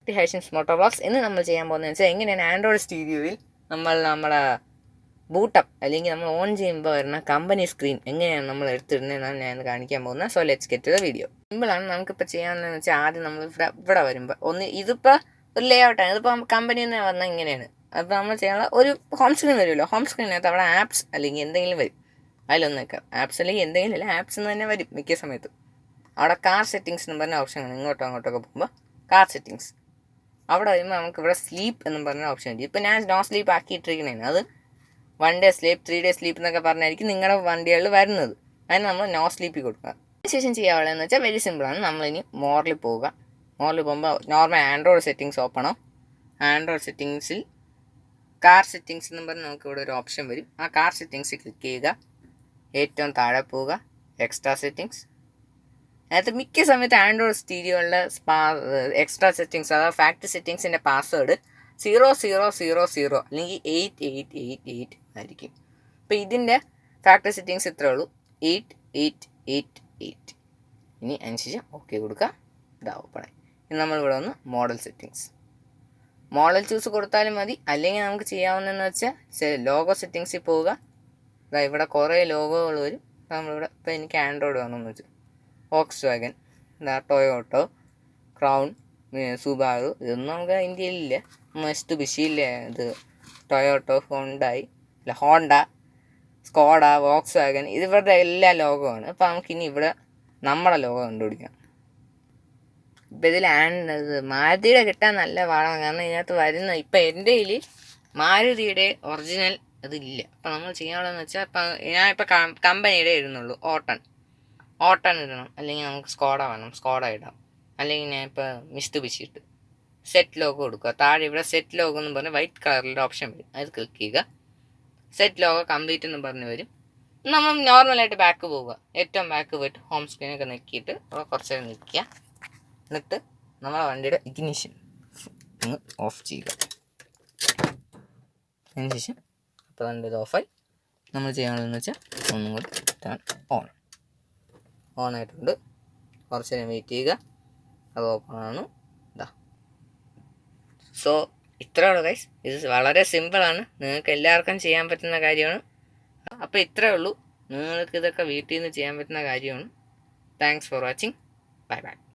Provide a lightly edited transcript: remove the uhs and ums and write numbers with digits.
To ഹൈഷൻസ് motto vlogs. ഇന്ന് നമ്മൾ ചെയ്യാൻ പോകുന്നതെന്ന് വെച്ചാൽ എങ്ങനെയാണ് ആൻഡ്രോയിഡ് സ്റ്റീരിയോയിൽ നമ്മളെ ബൂട്ടപ്പ് അല്ലെങ്കിൽ നമ്മൾ ഓൺ ചെയ്യുമ്പോൾ വരുന്ന കമ്പനി സ്ക്രീൻ എങ്ങനെയാണ് നമ്മൾ എടുത്തിടുന്നതെന്നാണ് ഞാൻ കാണിക്കാൻ പോകുന്നത്. So let's get to the video. സിമ്പിളാണ്. നമുക്കിപ്പോൾ ചെയ്യാവുന്നതെന്ന് വെച്ചാൽ ആദ്യം നമ്മൾ ഇവിടെ വരുമ്പോൾ ഇതിപ്പോൾ ഒരു ലേ ഔട്ടാണ്. ഇതിപ്പോൾ കമ്പനിയിൽ നിന്ന് വന്നാൽ ഇങ്ങനെയാണ്. അപ്പോൾ നമ്മൾ ചെയ്യാനുള്ള ഒരു ഹോം സ്ക്രീൻ വരുമല്ലോ. ഹോം സ്ക്രീനകത്ത് അവിടെ ആപ്സ് അല്ലെങ്കിൽ എന്തെങ്കിലും വരും. അതിലൊന്ന് വെക്കാം. ആപ്സ് അല്ലെങ്കിൽ എന്തെങ്കിലും അല്ല, ആപ്സ് എന്ന് തന്നെ വരും മിക്ക സമയത്തും. അവിടെ കാർ സെറ്റിങ്സ് എന്ന് പറഞ്ഞ ഓപ്ഷൻ ആണ്. അങ്ങോട്ടൊക്കെ പോകുമ്പോൾ കാർ സെറ്റിങ്സ് അവിടെ വരുമ്പോൾ നമുക്ക് ഇവിടെ സ്ലീപ്പ് എന്ന് പറഞ്ഞ ഓപ്ഷൻ ഉണ്ട്. ഇപ്പോൾ ഞാൻ നോ സ്ലീപ്പ് ആക്കിയിട്ടിരിക്കണേന് അത് 1 ഡേ സ്ലീപ്പ് 3 ഡേ സ്ലീപ്പ് എന്നൊക്കെ പറഞ്ഞായിരിക്കും നിങ്ങളുടെ വണ്ടികളിൽ വരുന്നത്. അതിന് നമ്മൾ നോ സ്ലീപ്പിൽ കൊടുക്കുക. അതിനുശേഷം ചെയ്യാനുള്ളതെന്ന് വെച്ചാൽ വെരി സിമ്പിളാണ്. നമ്മളിനി മോറിൽ പോവുക. മോറിൽ പോകുമ്പോൾ നോർമൽ ആൻഡ്രോയിഡ് സെറ്റിങ്സ് ഓപ്പൺ ആവും. ആൻഡ്രോയിഡ് സെറ്റിങ്സിൽ കാർ സെറ്റിങ്സ് എന്ന് പറഞ്ഞ് നമുക്ക് ഇവിടെ ഒരു ഓപ്ഷൻ വരും. ആ കാർ സെറ്റിങ്സിൽ ക്ലിക്ക് ചെയ്യുക. ഏറ്റവും താഴെ പോവുക, എക്സ്ട്രാ സെറ്റിങ്സ്. അതിനകത്ത് മിക്ക സമയത്ത് ആൻഡ്രോയിഡ് സ്റ്റീരിയോകളിലെ എക്സ്ട്രാ സെറ്റിങ്സ് അതായത് ഫാക്ടറി സെറ്റിങ്സിൻ്റെ പാസ്വേഡ് 0000 അല്ലെങ്കിൽ 8888 ആയിരിക്കും. അപ്പോൾ ഇതിൻ്റെ ഫാക്ടറി സെറ്റിങ്സ് ഇത്രയേ ഉള്ളൂ, 8888. ഇനി അതിനുശേഷം ഓക്കെ കൊടുക്കുക. ഇതാ ഓപ്പണായി. ഇനി നമ്മളിവിടെ വന്ന് മോഡൽ സെറ്റിങ്സ്, മോഡൽ ചൂസ് കൊടുത്താലും മതി. അല്ലെങ്കിൽ നമുക്ക് ചെയ്യാവുന്നതെന്ന് വെച്ചാൽ ലോഗോ സെറ്റിങ്സിൽ പോവുക. ഇതാ ഇവിടെ കുറേ ലോഗോകൾ വരും. നമ്മളിവിടെ ഇപ്പോൾ എനിക്ക് ആൻഡ്രോയിഡ് വേണമെന്ന് വെച്ചു. Volkswagen, Toyota, Crown, Subaru, ഇതൊന്നും നമുക്ക് ഇന്ത്യയിലില്ല. മിത്സുബിഷി ഇല്ല, ഇത് ടൊയോട്ടോ, ഹോണ്ടായി അല്ല ഹോണ്ട, സ്കോഡ, വോക്സ് വാഗൻ, ഇത് ഇവരുടെ എല്ലാ ലോഗോയാണ്. അപ്പോൾ നമുക്കിനി ഇവിടെ നമ്മുടെ ലോഗോ കണ്ടുപിടിക്കാം. ഇപ്പം ഇതിൽ മാരുതിയുടെ കിട്ടാൻ നല്ല പാടാണ്. കാരണം ഇതിനകത്ത് വരുന്ന ഇപ്പം എൻ്റെ കയ്യിൽ മാരുതിയുടെ ഒറിജിനൽ അതില്ല. അപ്പം നമ്മൾ ചെയ്യാനുള്ളതെന്ന് വെച്ചാൽ ഇപ്പം ഞാനിപ്പോൾ കമ്പനിയുടെ ഇടുന്നുള്ളൂ. ഓട്ടൺ ഇടണം, അല്ലെങ്കിൽ നമുക്ക് സ്കോഡ വേണം, സ്കോഡ ഇടാം. അല്ലെങ്കിൽ ഞാൻ ഇപ്പോൾ മിത്സുബിഷി ഇട്ട് സെറ്റ് ലോഗോ കൊടുക്കുക. താഴെ ഇവിടെ സെറ്റ് ലോഗോ എന്ന് പറഞ്ഞ് വൈറ്റ് കളറിൻ്റെ ഓപ്ഷൻ വരും. അത് ക്ലിക്ക് ചെയ്യുക. സെറ്റ് ലോഗോ കംപ്ലീറ്റ് എന്ന് പറഞ്ഞ് വരും. നമ്മൾ നോർമലായിട്ട് ബാക്ക് പോവുക. ഏറ്റവും ബാക്ക് പോയിട്ട് ഹോം സ്ക്രീനൊക്കെ നിൽക്കിയിട്ട് കുറച്ച് നേരം നിൽക്കുക. എന്നിട്ട് നമ്മളെ വണ്ടിയുടെ ഇഗ്നിഷൻ ഒന്ന് ഓഫ് ചെയ്യുക. അതിനുശേഷം അപ്പോൾ വണ്ടി ഇത് ഓഫായി. നമ്മൾ ചെയ്യാനുള്ളതെന്ന് വെച്ചാൽ ഒന്നും കൂടി ടേൺ ഓൺ ആയിട്ടുണ്ട്. കുറച്ച് നേരം വെയിറ്റ് ചെയ്യുക. അത് ഓപ്പൺ ആണ്. ഇതാ. സോ ഇത്രയേ ഉള്ളൂ ഗൈസ്. ഇത് വളരെ സിമ്പിളാണ്. നിങ്ങൾക്ക് എല്ലാവർക്കും ചെയ്യാൻ പറ്റുന്ന കാര്യമാണ്. അപ്പോൾ ഇത്രയേ ഉള്ളൂ. നിങ്ങൾക്ക് ഇതൊക്കെ വീട്ടിൽ നിന്ന് ചെയ്യാൻ പറ്റുന്ന കാര്യമാണ്. Thanks for watching. Bye bye.